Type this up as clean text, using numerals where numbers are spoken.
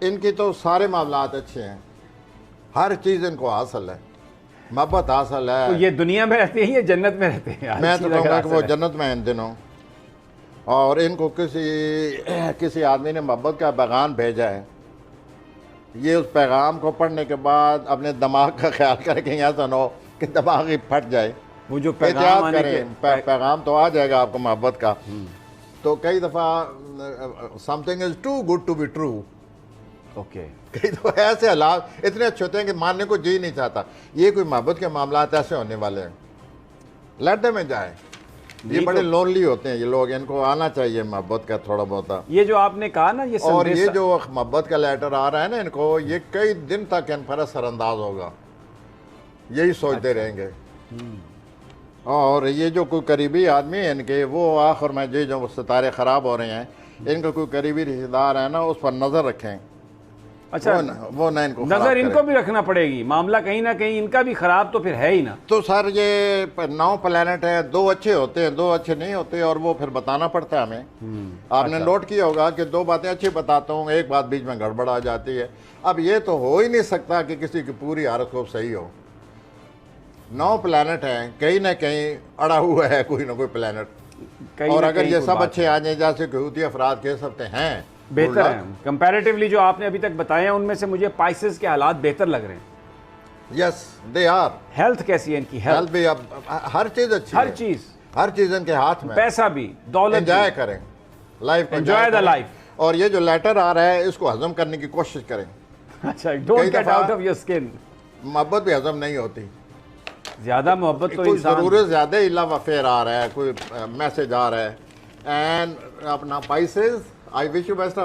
ان کی تو سارے معاملات اچھے ہیں، ہر چیز ان کو حاصل ہے، محبت حاصل ہے. تو یہ دنیا میں رہتے ہیں یا جنت میں رہتے ہیں؟ میں تو کہوں گا کہ وہ جنت میں ہیں ان دنوں. اور ان کو کسی آدمی نے محبت کا پیغام بھیجا ہے، یہ اس پیغام کو پڑھنے کے بعد اپنے دماغ کا خیال کریں کہ ایسا نہ ہو کہ دماغ ہی پھٹ جائے. وہ جو پیغام احتیاط آنے کے کریں، پیغام تو آ جائے گا آپ کو محبت کا. تو کئی دفعہ something is too good to be true. Okay. کئی دفعہ ایسے حالات اتنے اچھے ہوتے ہیں کہ ماننے کو جی نہیں چاہتا. یہ کوئی محبت کے معاملات ایسے ہونے والے ہیں، لیٹر میں جائیں. یہ بڑے لونلی ہوتے ہیں یہ لوگ، ان کو آنا چاہیے محبت کا تھوڑا بہت. یہ جو آپ نے کہا نا یہ اور یہ جو محبت کا لیٹر آ رہا ہے نا ان کو، یہ کئی دن تک ان پر اثر انداز ہوگا، یہی سوچتے رہیں گے. اور یہ جو کوئی قریبی آدمی ہیں ان کے، وہ آخر میں جو ستارے خراب ہو رہے ہیں، ان کا کوئی قریبی رشتہ دار ہے نا، اس پر نظر رکھیں. اچھا وہ نہ ان کو نظر ان کو بھی رکھنا پڑے گی، معاملہ کہیں نہ کہیں ان کا بھی خراب تو پھر ہے ہی نا. تو سر یہ 9 پلانٹ ہے، 2 اچھے ہوتے ہیں 2 اچھے نہیں ہوتے، اور وہ پھر بتانا پڑتا ہے ہمیں. آپ نے نوٹ کیا ہوگا کہ 2 باتیں اچھی بتاتا ہوں، ایک بات بیچ میں گڑبڑ آ جاتی ہے. اب یہ تو ہو ہی نہیں سکتا کہ کسی کی پوری حالت صحیح ہو. 9 پلانٹ ہیں، کہیں نہ کہیں اڑا ہوا ہے کوئی نہ کوئی پلانٹ. اور اگر یہ سب اچھے آ جائیں جیسے کہ حوثی افراد کہہ سکتے ہیں بہتر ہیں کمپیریٹیولی، جو آپ نے ابھی تک بتائے ہیں ان میں سے مجھے پائسز کے حالات بہتر لگ رہے ہیں. یس دے آر. ہیلتھ کیسی ہے ان کی؟ ہیلتھ بھی اب ہر چیز اچھی ہے، ہر چیز ان کے ہاتھ میں. پیسہ بھی، دولت، انجوائے کریں لائف کو، انجوائے دا لائف. اور یہ جو لیٹر آ رہا ہے اس کو ہضم کرنے کی کوشش کریں. اچھا don't get out of your skin. محبت بھی ہضم نہیں ہوتی، زیادہ محبت تو کوئی انسان ضرورت زیادہ ہی لو افیئر آ رہا ہے، کوئی میسج آ رہا ہے. اینڈ اپنا پائسز، آئی وش یو بیسٹ آف